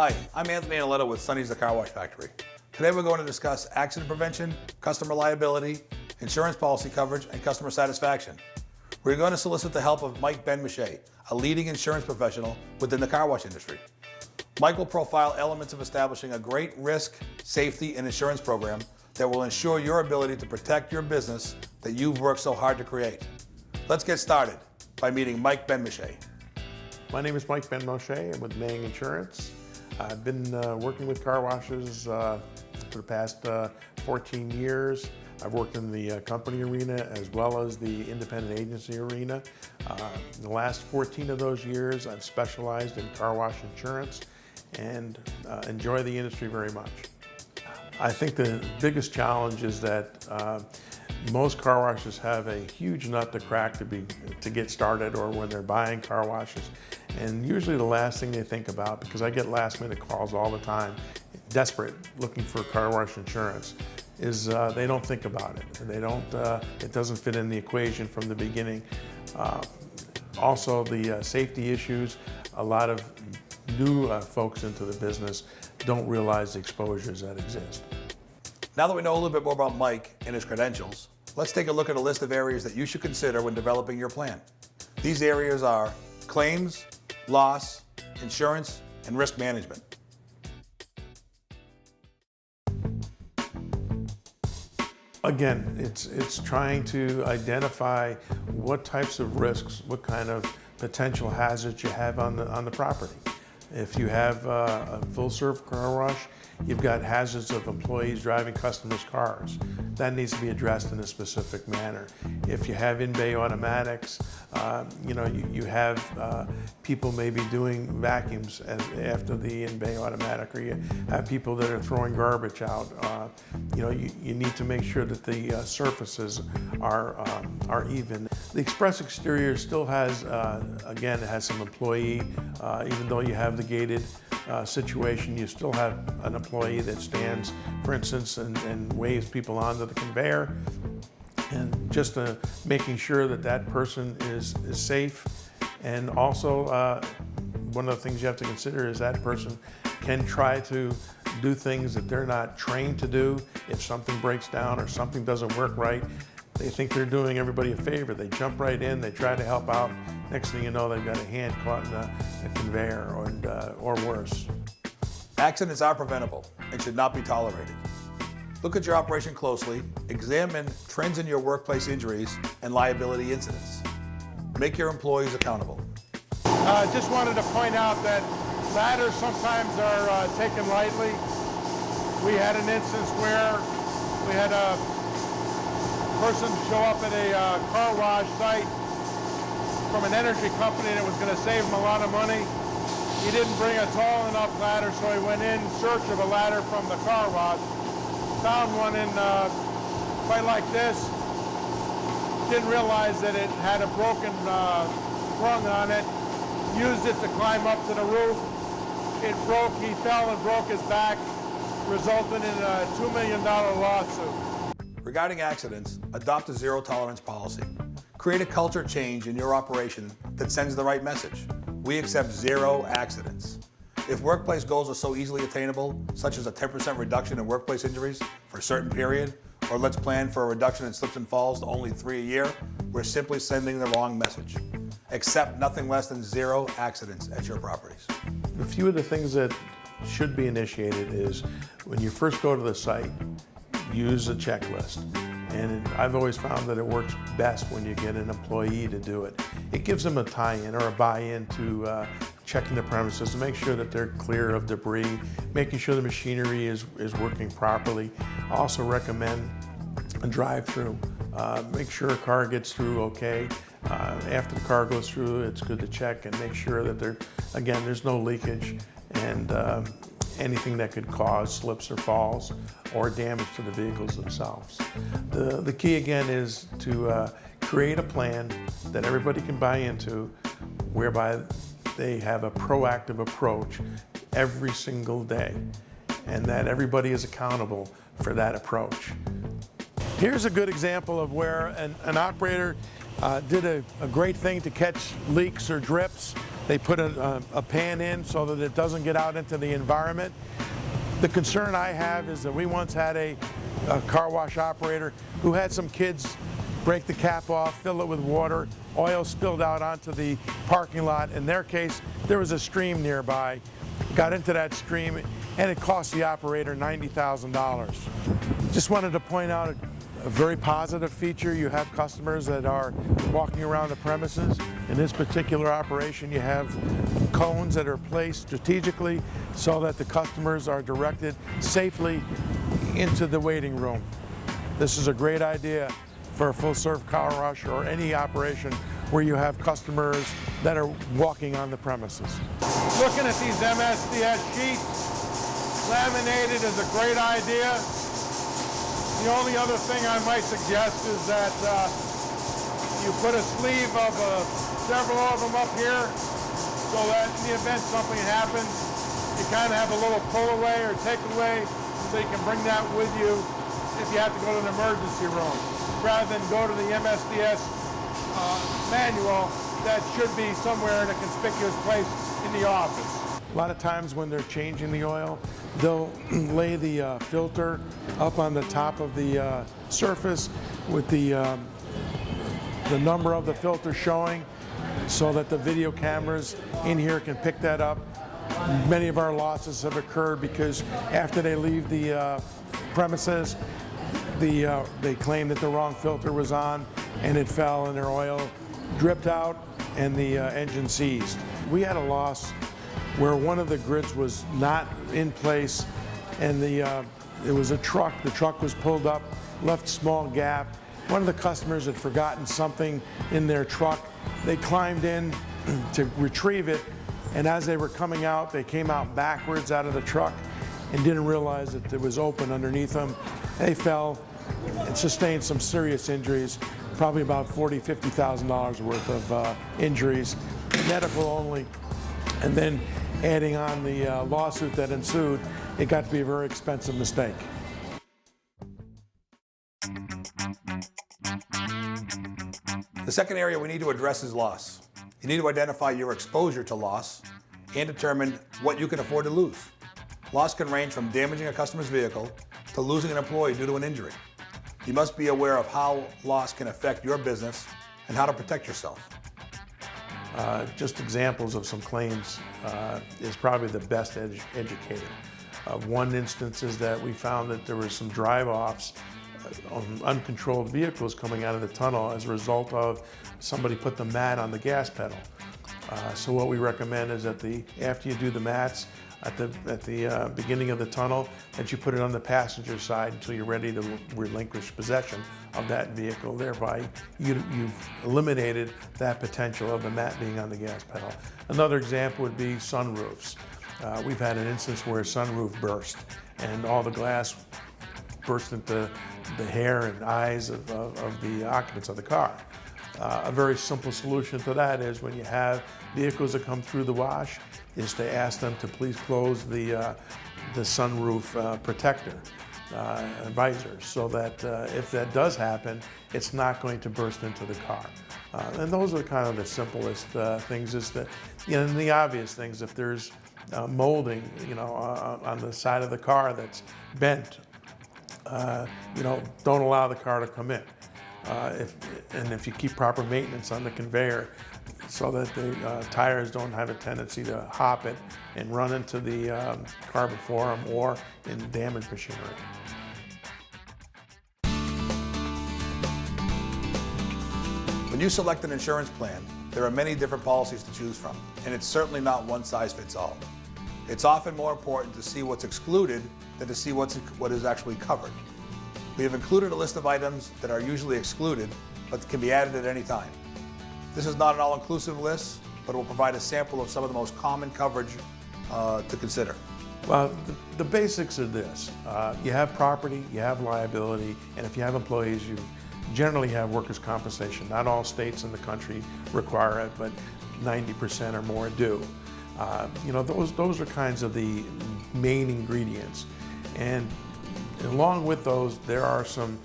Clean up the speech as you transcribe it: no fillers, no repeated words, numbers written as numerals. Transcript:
Hi, I'm Anthony Aletta with Sonny's the Car Wash Factory. Today we're going to discuss accident prevention, customer liability, insurance policy coverage, and customer satisfaction. We're going to solicit the help of Mike Ben-Mache, a leading insurance professional within the car wash industry. Mike will profile elements of establishing a great risk, safety, and insurance program that will ensure your ability to protect your business that you've worked so hard to create. Let's get started by meeting Mike Ben-Mache. My name is Mike Ben-Mache. I'm with Maying Insurance. I've been working with car washes for the past 14 years. I've worked in the company arena as well as the independent agency arena. In the last 14 of those years, I've specialized in car wash insurance and enjoy the industry very much. I think the biggest challenge is that most car washes have a huge nut to crack to get started, or when they're buying car washes. And usually the last thing they think about, because I get last minute calls all the time, desperate, looking for car wash insurance, is they don't think about it. They don't, it doesn't fit in the equation from the beginning. Also the safety issues, a lot of new folks into the business don't realize the exposures that exist. Now that we know a little bit more about Mike and his credentials, let's take a look at a list of areas that you should consider when developing your plan. These areas are claims, loss, insurance, and risk management. Again, it's trying to identify what types of risks, what kind of potential hazards you have on the property. If you have a full-serve car wash, you've got hazards of employees driving customers' cars. That needs to be addressed in a specific manner. If you have in-bay automatics, you have people maybe doing vacuums after the in-bay automatic, or you have people that are throwing garbage out. You need to make sure that the surfaces are even. The express exterior still has, again, it has some employee, even though you have the gated situation, you still have an employee that stands, for instance, and waves people onto the conveyor, and just making sure that that person is safe. And also, one of the things you have to consider is that person can try to do things that they're not trained to do. If something breaks down or something doesn't work right, they think they're doing everybody a favor. They jump right in, they try to help out. Next thing you know, they've got a hand caught in a conveyor or worse. Accidents are preventable and should not be tolerated. Look at your operation closely, examine trends in your workplace injuries and liability incidents. Make your employees accountable. Just wanted to point out that ladders sometimes are taken lightly. We had an instance where we had a person show up at a car wash site from an energy company that was going to save him a lot of money. He didn't bring a tall enough ladder, so he went in search of a ladder from the car wash. Found one in quite like this. Didn't realize that it had a broken rung on it. Used it to climb up to the roof. It broke, he fell and broke his back, resulting in a $2 million lawsuit. Regarding accidents, adopt a zero-tolerance policy. Create a culture change in your operation that sends the right message. We accept 0 accidents. If workplace goals are so easily attainable, such as a 10% reduction in workplace injuries for a certain period, or let's plan for a reduction in slips and falls to only 3 a year, we're simply sending the wrong message. Accept nothing less than 0 accidents at your properties. A few of the things that should be initiated is when you first go to the site, use a checklist. And I've always found that it works best when you get an employee to do it. It gives them a tie-in or a buy-in to checking the premises to make sure that they're clear of debris, making sure the machinery is working properly. I also recommend a drive-through. Make sure a car gets through okay. After the car goes through, it's good to check and make sure that there's no leakage and anything that could cause slips or falls or damage to the vehicles themselves. The key again is to create a plan that everybody can buy into, whereby they have a proactive approach every single day, and that everybody is accountable for that approach. Here's a good example of where an operator did a great thing to catch leaks or drips. They put a pan in so that it doesn't get out into the environment. The concern I have is that we once had a car wash operator who had some kids break the cap off, fill it with water, oil spilled out onto the parking lot. In their case, there was a stream nearby, got into that stream, and it cost the operator $90,000. Just wanted to point out a very positive feature. You have customers that are walking around the premises. In this particular operation, you have cones that are placed strategically so that the customers are directed safely into the waiting room. This is a great idea for a full-serve car wash or any operation where you have customers that are walking on the premises. Looking at these MSDS sheets, laminated is a great idea. The only other thing I might suggest is that you put a sleeve of several of them up here so that in the event something happens, you kind of have a little pull away or take away so you can bring that with you if you have to go to an emergency room, rather than go to the MSDS manual that should be somewhere in a conspicuous place in the office. A lot of times when they're changing the oil, they'll lay the filter up on the top of the surface with the number of the filter showing so that the video cameras in here can pick that up. Many of our losses have occurred because after they leave the premises, they claim that the wrong filter was on and it fell and their oil dripped out and the engine seized. We had a loss where one of the grids was not in place and it was a truck. The truck was pulled up, left a small gap. One of the customers had forgotten something in their truck. They climbed in to retrieve it, and as they were coming out, they came out backwards out of the truck and didn't realize that it was open underneath them. They fell and sustained some serious injuries, probably about $40,000, $50,000 worth of injuries, medical only. And then adding on the lawsuit that ensued, it got to be a very expensive mistake. The second area we need to address is loss. You need to identify your exposure to loss and determine what you can afford to lose. Loss can range from damaging a customer's vehicle to losing an employee due to an injury. You must be aware of how loss can affect your business and how to protect yourself. Just examples of some claims is probably the best educator. One instance is that we found that there were some drive-offs on uncontrolled vehicles coming out of the tunnel as a result of somebody put the mat on the gas pedal. So what we recommend is that after you do the mats at the beginning of the tunnel, that you put it on the passenger side until you're ready to relinquish possession of that vehicle. Thereby, you've eliminated that potential of the mat being on the gas pedal. Another example would be sunroofs. We've had an instance where a sunroof burst and all the glass burst into the hair and eyes of the occupants of the car. A very simple solution to that is when you have vehicles that come through the wash, is to ask them to please close the sunroof protector visor so that if that does happen, it's not going to burst into the car. And those are kind of the simplest things. Is that, and the obvious things, if there's molding, on the side of the car that's bent, don't allow the car to come in. If you keep proper maintenance on the conveyor so that the tires don't have a tendency to hop it and run into the car before them or in damaged machinery. When you select an insurance plan, there are many different policies to choose from, and it's certainly not one size fits all. It's often more important to see what's excluded than to see what is actually covered. We have included a list of items that are usually excluded, but can be added at any time. This is not an all-inclusive list, but it will provide a sample of some of the most common coverage to consider. Well, the basics are this. You have property, you have liability, and if you have employees, you generally have workers' compensation. Not all states in the country require it, but 90% or more do. Those are kinds of the main ingredients. And along with those, there are some